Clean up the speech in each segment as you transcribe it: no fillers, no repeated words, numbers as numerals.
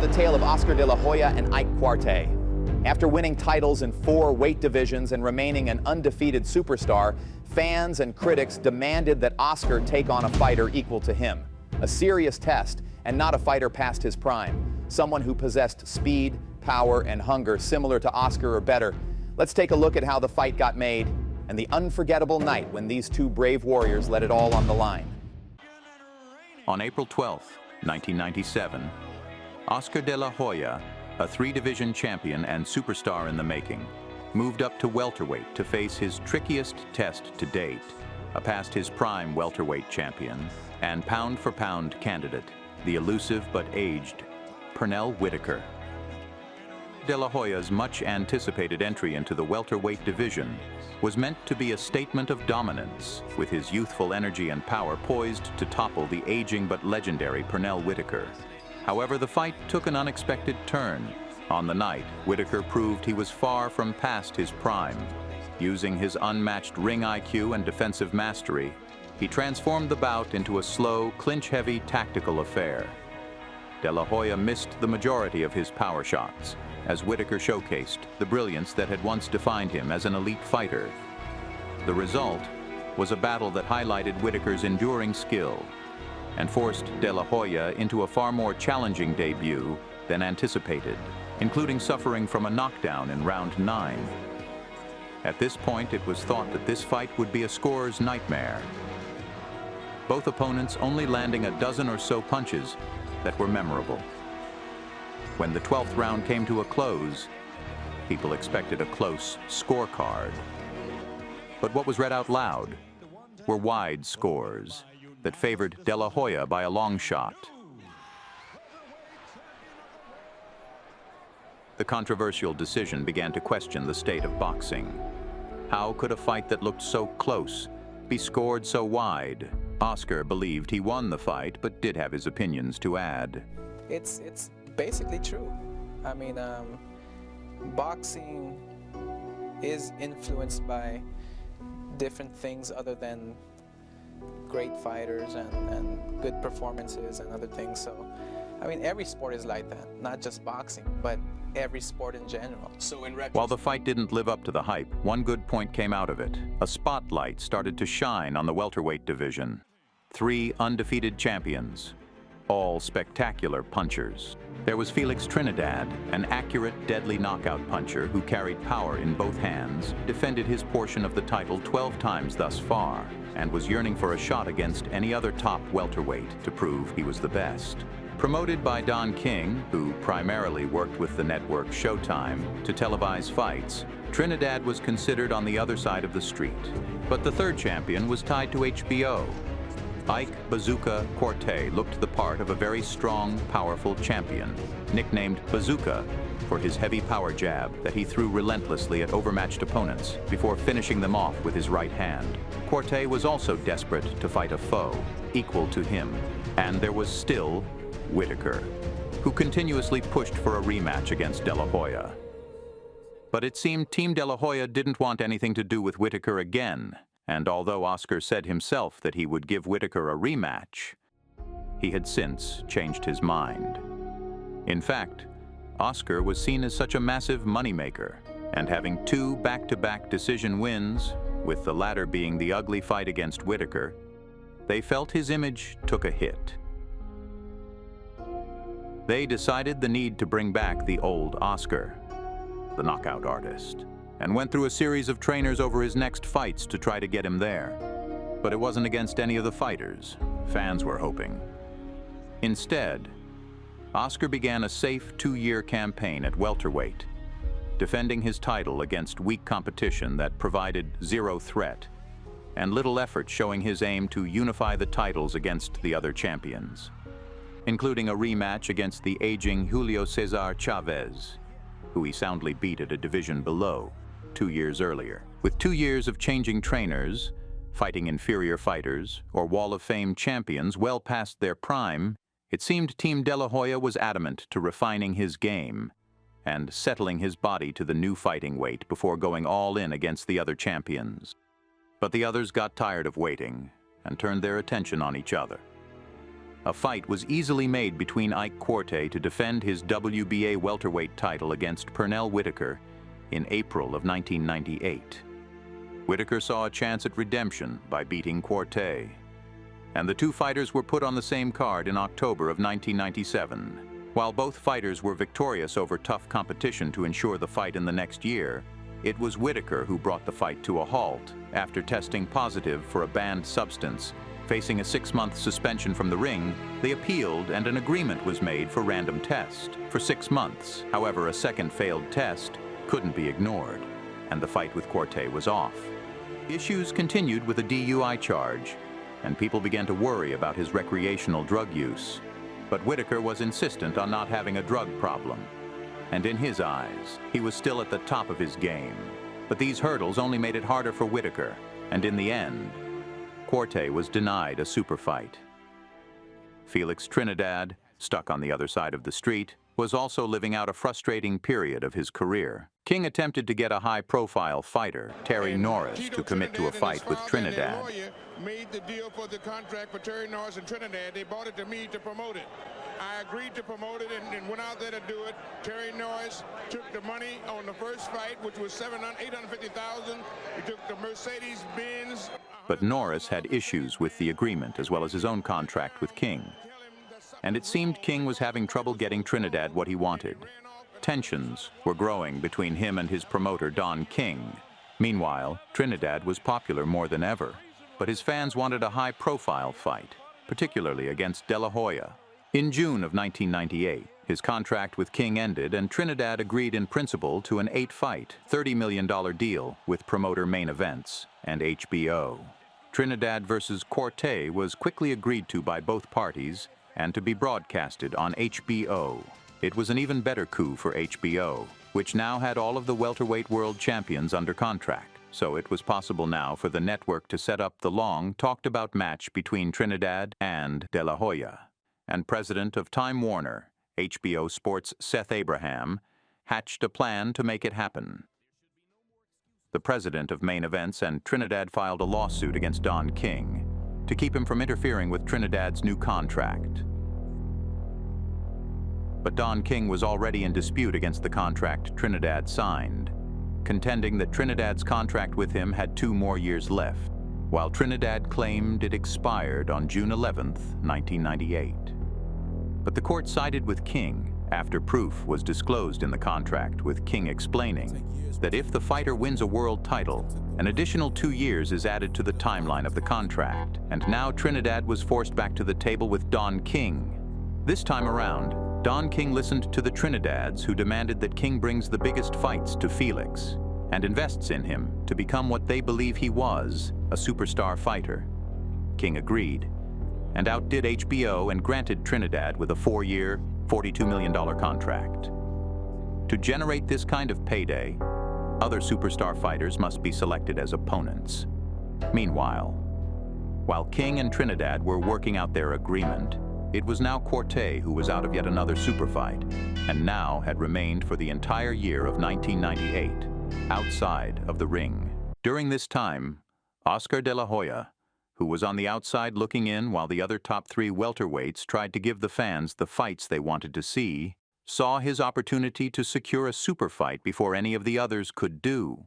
the tale of Oscar de la Hoya and Ike Quartey. After winning titles in 4 weight divisions and remaining an undefeated superstar, fans and critics demanded that Oscar take on a fighter equal to him. A serious test, and not a fighter past his prime. Someone who possessed speed, power, and hunger similar to Oscar or better. Let's take a look at how the fight got made and the unforgettable night when these two brave warriors let it all on the line. On April 12, 1997, Oscar de la Hoya, a 3-division champion and superstar in the making, moved up to welterweight to face his trickiest test to date, a past his prime welterweight champion and pound-for-pound candidate, the elusive but aged Pernell Whitaker. De la Hoya's much-anticipated entry into the welterweight division was meant to be a statement of dominance, with his youthful energy and power poised to topple the aging but legendary Pernell Whitaker. However, the fight took an unexpected turn. On the night, Whitaker proved he was far from past his prime. Using his unmatched ring IQ and defensive mastery, he transformed the bout into a slow, clinch-heavy tactical affair. De la Hoya missed the majority of his power shots, as Whitaker showcased the brilliance that had once defined him as an elite fighter. The result was a battle that highlighted Whitaker's enduring skill and forced De La Hoya into a far more challenging debut than anticipated, including suffering from a knockdown in round 9. At this point, it was thought that this fight would be a scorer's nightmare, both opponents only landing a dozen or so punches that were memorable. When the 12th round came to a close, people expected a close scorecard. But what was read out loud were wide scores that favored De La Hoya by a long shot. The controversial decision began to question the state of boxing. How could a fight that looked so close be scored so wide? Oscar believed he won the fight, but did have his opinions to add. It's basically true. I mean, boxing is influenced by different things other than great fighters and good performances and other things. So, I mean, every sport is like that, not just boxing, but every sport in general. So while the fight didn't live up to the hype, one good point came out of it. A spotlight started to shine on the welterweight division. 3 undefeated champions, all spectacular punchers. There was Felix Trinidad, an accurate, deadly knockout puncher who carried power in both hands, defended his portion of the title 12 times thus far, and was yearning for a shot against any other top welterweight to prove he was the best. Promoted by Don King, who primarily worked with the network Showtime to televise fights, Trinidad was considered on the other side of the street. But the 3rd champion was tied to HBO. Ike "Bazooka" Quartey looked the part of a very strong, powerful champion, nicknamed Bazooka for his heavy power jab that he threw relentlessly at overmatched opponents before finishing them off with his right hand. Quartey was also desperate to fight a foe equal to him, and there was still Whitaker, who continuously pushed for a rematch against De La Hoya. But it seemed Team De La Hoya didn't want anything to do with Whitaker again, and although Oscar said himself that he would give Whitaker a rematch, he had since changed his mind. In fact, Oscar was seen as such a massive moneymaker, and having 2 back-to-back decision wins, with the latter being the ugly fight against Whitaker, they felt his image took a hit. They decided the need to bring back the old Oscar, the knockout artist, and went through a series of trainers over his next fights to try to get him there. But it wasn't against any of the fighters fans were hoping. Instead, Oscar began a safe 2-year campaign at welterweight, defending his title against weak competition that provided 0 threat, and little effort showing his aim to unify the titles against the other champions, including a rematch against the aging Julio Cesar Chavez, who he soundly beat at a division below 2 years earlier. With 2 years of changing trainers, fighting inferior fighters, or Wall of Fame champions well past their prime, it seemed Team De La Hoya was adamant to refining his game and settling his body to the new fighting weight before going all in against the other champions. But the others got tired of waiting and turned their attention on each other. a fight was easily made between Ike Quartey to defend his WBA welterweight title against Pernell Whitaker in April of 1998. Whitaker saw a chance at redemption by beating Quartey, and the two fighters were put on the same card in October of 1997. While both fighters were victorious over tough competition to ensure the fight in the next year, it was Whitaker who brought the fight to a halt after testing positive for a banned substance. Facing a 6-month suspension from the ring, they appealed and an agreement was made for random test for 6 months. However, a second failed test couldn't be ignored, and the fight with Quartey was off. Issues continued with a DUI charge, and people began to worry about his recreational drug use. But Whitaker was insistent on not having a drug problem, and in his eyes, he was still at the top of his game. But these hurdles only made it harder for Whitaker, and in the end, Quartey was denied a super fight. Felix Trinidad, stuck on the other side of the street, was also living out a frustrating period of his career. King attempted to get a high-profile fighter, Terry Norris, to commit to a fight with Trinidad. Made the deal for the contract for Terry Norris and Trinidad. They brought it to me to promote it. I agreed to promote it and went out there to do it. Terry Norris took the money on the first fight, which was $850,000. He took the Mercedes-Benz. But Norris had issues with the agreement as well as his own contract with King. And it seemed King was having trouble getting Trinidad what he wanted. Tensions were growing between him and his promoter, Don King. Meanwhile, Trinidad was popular more than ever, but his fans wanted a high-profile fight, particularly against De La Hoya. In June of 1998, his contract with King ended and Trinidad agreed in principle to an 8-fight, $30 million deal with promoter Main Events and HBO. Trinidad versus Quartey was quickly agreed to by both parties and to be broadcasted on HBO. It was an even better coup for HBO, which now had all of the welterweight world champions under contract. So it was possible now for the network to set up the long talked-about match between Trinidad and De La Hoya. And president of Time Warner, HBO Sports' Seth Abraham, hatched a plan to make it happen. The president of Main Events and Trinidad filed a lawsuit against Don King to keep him from interfering with Trinidad's new contract. But Don King was already in dispute against the contract Trinidad signed, contending that Trinidad's contract with him had 2 more years left, while Trinidad claimed it expired on June 11th, 1998. But the court sided with King after proof was disclosed in the contract, with King explaining that if the fighter wins a world title, an additional 2 years is added to the timeline of the contract, and now Trinidad was forced back to the table with Don King. This time around, Don King listened to the Trinidads, who demanded that King brings the biggest fights to Felix and invests in him to become what they believe he was, a superstar fighter. King agreed and outdid HBO and granted Trinidad with a 4-year, $42 million contract. To generate this kind of payday, other superstar fighters must be selected as opponents. Meanwhile, while King and Trinidad were working out their agreement, it was now Quartey who was out of yet another super fight, and now had remained for the entire year of 1998, outside of the ring. During this time, Oscar De La Hoya, who was on the outside looking in while the other top 3 welterweights tried to give the fans the fights they wanted to see, saw his opportunity to secure a super fight before any of the others could do.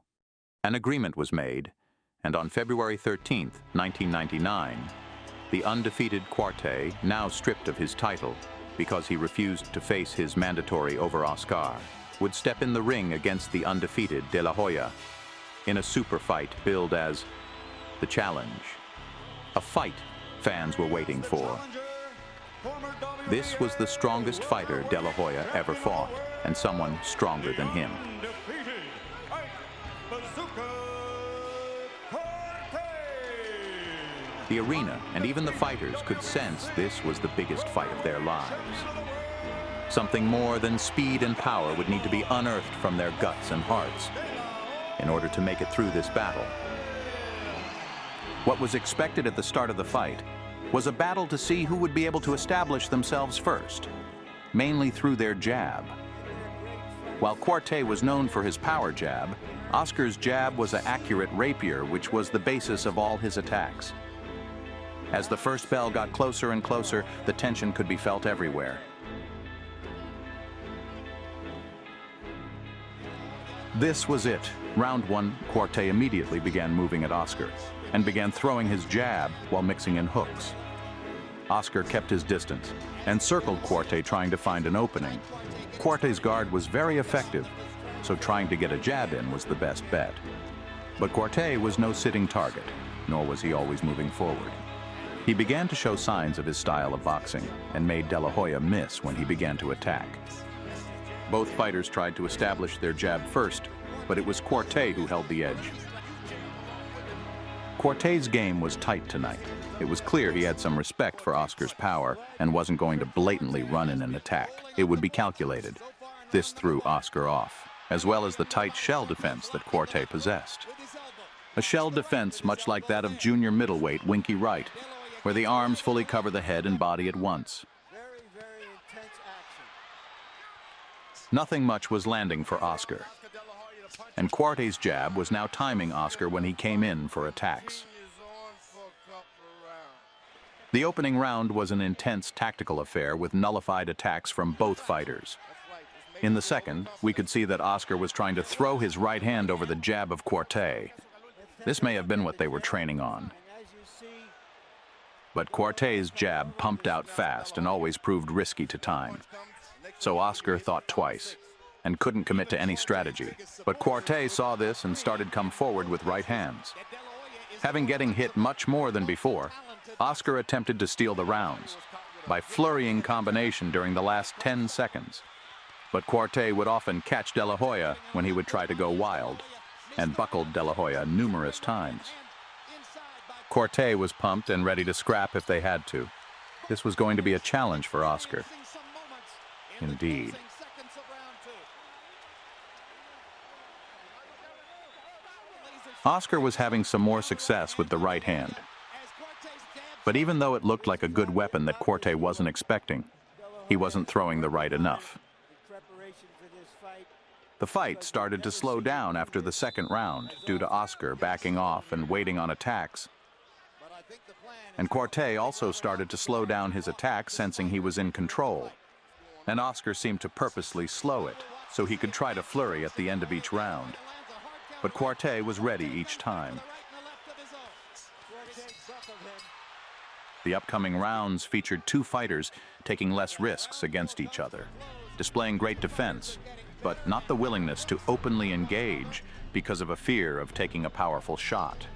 An agreement was made, and on February 13th, 1999, the undefeated Quartey, now stripped of his title because he refused to face his mandatory over Oscar, would step in the ring against the undefeated De La Hoya in a super fight billed as The Challenge. A fight fans were waiting for. This was the strongest fighter De La Hoya ever fought, and someone stronger than him. The arena and even the fighters could sense this was the biggest fight of their lives. Something more than speed and power would need to be unearthed from their guts and hearts in order to make it through this battle. What was expected at the start of the fight was a battle to see who would be able to establish themselves first, mainly through their jab. While Quartey was known for his power jab, Oscar's jab was an accurate rapier, which was the basis of all his attacks. As the first bell got closer and closer, the tension could be felt everywhere. This was it. Round one, Quartey immediately began moving at Oscar and began throwing his jab while mixing in hooks. Oscar kept his distance and circled Quartey, trying to find an opening. Quartey's guard was very effective, so trying to get a jab in was the best bet. But Quartey was no sitting target, nor was he always moving forward. He began to show signs of his style of boxing and made De La Hoya miss when he began to attack. Both fighters tried to establish their jab first, but it was Quartey who held the edge. Quartey's game was tight tonight. It was clear he had some respect for Oscar's power and wasn't going to blatantly run in an attack. It would be calculated. This threw Oscar off, as well as the tight shell defense that Quartey possessed. A shell defense much like that of junior middleweight Winky Wright, where the arms fully cover the head and body at once. Nothing much was landing for Oscar, and Quartey's jab was now timing Oscar when he came in for attacks. The opening round was an intense tactical affair with nullified attacks from both fighters. In the second, we could see that Oscar was trying to throw his right hand over the jab of Quartey. This may have been what they were training on. But Quartey's jab pumped out fast and always proved risky to time. So Oscar thought twice and couldn't commit to any strategy. But Quartey saw this and started come forward with right hands. Having getting hit much more than before, Oscar attempted to steal the rounds by flurrying combination during the last 10 seconds. But Quartey would often catch De La Hoya when he would try to go wild, and buckled De La Hoya numerous times. Quartey was pumped and ready to scrap if they had to. This was going to be a challenge for Oscar. Indeed. Oscar was having some more success with the right hand. But even though it looked like a good weapon that Quartey wasn't expecting, he wasn't throwing the right enough. The fight started to slow down after the second round due to Oscar backing off and waiting on attacks. And Quartey also started to slow down his attack, sensing he was in control. And Oscar seemed to purposely slow it so he could try to flurry at the end of each round. But Quartey was ready each time. The upcoming rounds featured two fighters taking less risks against each other, displaying great defense, but not the willingness to openly engage because of a fear of taking a powerful shot.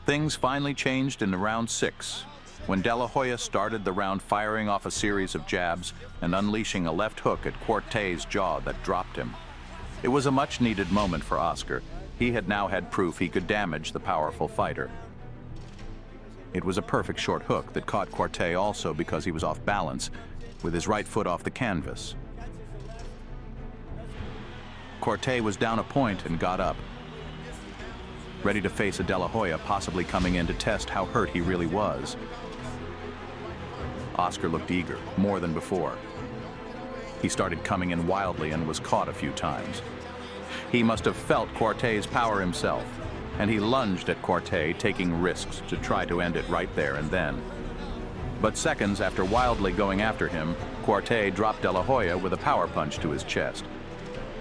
Things finally changed in round 6, when De La Hoya started the round firing off a series of jabs and unleashing a left hook at Quartey's jaw that dropped him. It was a much-needed moment for Oscar. He had now had proof he could damage the powerful fighter. It was a perfect short hook that caught Quartey also because he was off balance, with his right foot off the canvas. Quartey was down a point and got up, ready to face a De La Hoya possibly coming in to test how hurt he really was. Oscar looked eager, more than before. He started coming in wildly and was caught a few times. He must have felt Quartey's power himself, and he lunged at Quartey, taking risks to try to end it right there and then. But seconds after wildly going after him, Quartey dropped De La Hoya with a power punch to his chest.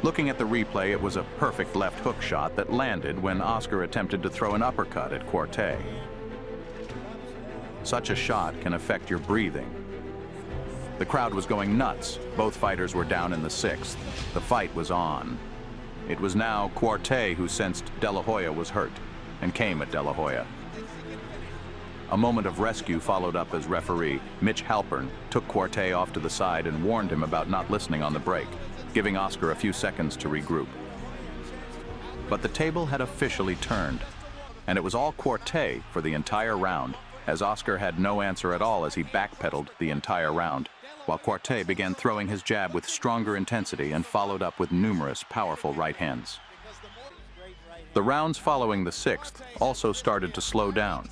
Looking at the replay, it was a perfect left hook shot that landed when Oscar attempted to throw an uppercut at Quartey. Such a shot can affect your breathing. The crowd was going nuts. Both fighters were down in the 6th. The fight was on. It was now Quartey who sensed De La Hoya was hurt and came at De La Hoya. A moment of rescue followed up as referee Mitch Halpern took Quartey off to the side and warned him about not listening on the break, giving Oscar a few seconds to regroup. But the table had officially turned, and it was all Quartey for the entire round, as Oscar had no answer at all as he backpedaled the entire round, while Quartey began throwing his jab with stronger intensity and followed up with numerous powerful right hands. The rounds following the 6th also started to slow down.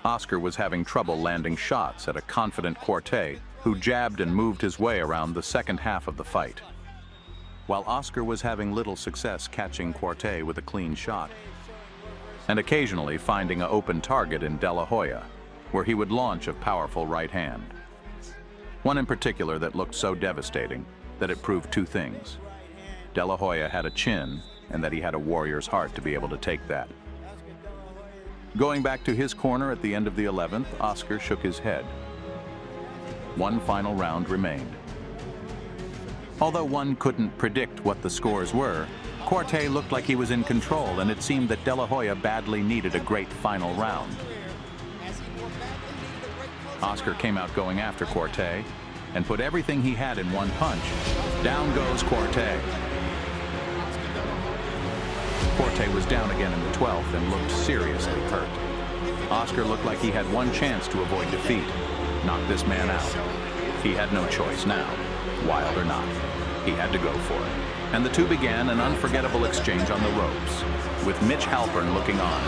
Oscar was having trouble landing shots at a confident Quartey, who jabbed and moved his way around the second half of the fight. While Oscar was having little success catching Quartey with a clean shot, and occasionally finding an open target in De La Hoya, where he would launch a powerful right hand. One in particular that looked so devastating that it proved two things: De La Hoya had a chin, and that he had a warrior's heart to be able to take that. Going back to his corner at the end of the 11th, Oscar shook his head. One final round remained. Although one couldn't predict what the scores were, Quartey looked like he was in control, and it seemed that De La Hoya badly needed a great final round. Oscar came out going after Quartey and put everything he had in one punch. Down goes Quartey. Quartey was down again in the 12th and looked seriously hurt. Oscar looked like he had one chance to avoid defeat: knock this man out. He had no choice now, wild or not. He had to go for it. And the two began an unforgettable exchange on the ropes, with Mitch Halpern looking on.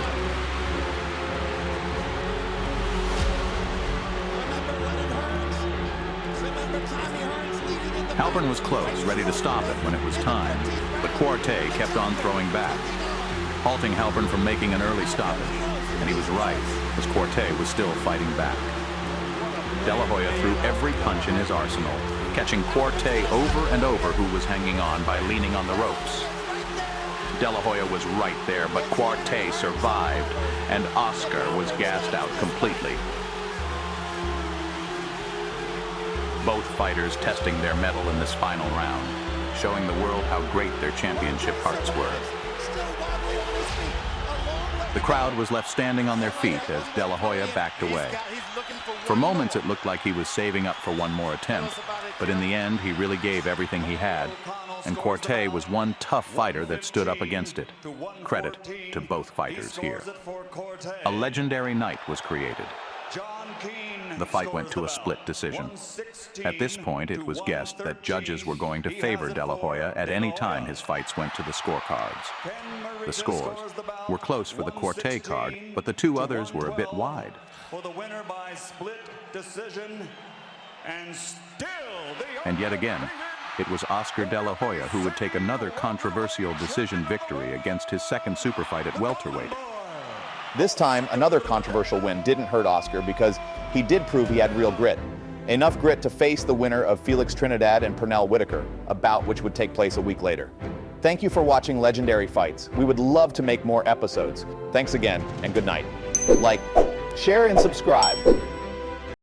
Halpern was close, ready to stop it when it was time, but Quartey kept on throwing back, halting Halpern from making an early stoppage. And he was right, as Quartey was still fighting back. De La Hoya threw every punch in his arsenal, catching Quartey over and over, who was hanging on by leaning on the ropes. De La Hoya was right there, but Quartey survived, and Oscar was gassed out completely. Both fighters testing their mettle in this final round, showing the world how great their championship hearts were. The crowd was left standing on their feet as De La Hoya backed away. For moments it looked like he was saving up for one more attempt, but in the end he really gave everything he had, and Quartey was one tough fighter that stood up against it. Credit to both fighters here. A legendary night was created. The fight went to a split decision. At this point, it was guessed that judges were going to favor De La Hoya at any time his fights went to the scorecards. The scores were close for the Quartey card, but the two others were a bit wide. For the winner by split decision, and yet again, it was Oscar De La Hoya who would take another controversial decision victory against his second super fight at welterweight. This time, another controversial win didn't hurt Oscar because he did prove he had real grit. Enough grit to face the winner of Felix Trinidad and Pernell Whitaker, a bout which would take place a week later. Thank you for watching Legendary Fights. We would love to make more episodes. Thanks again, and good night. Like, share, and subscribe.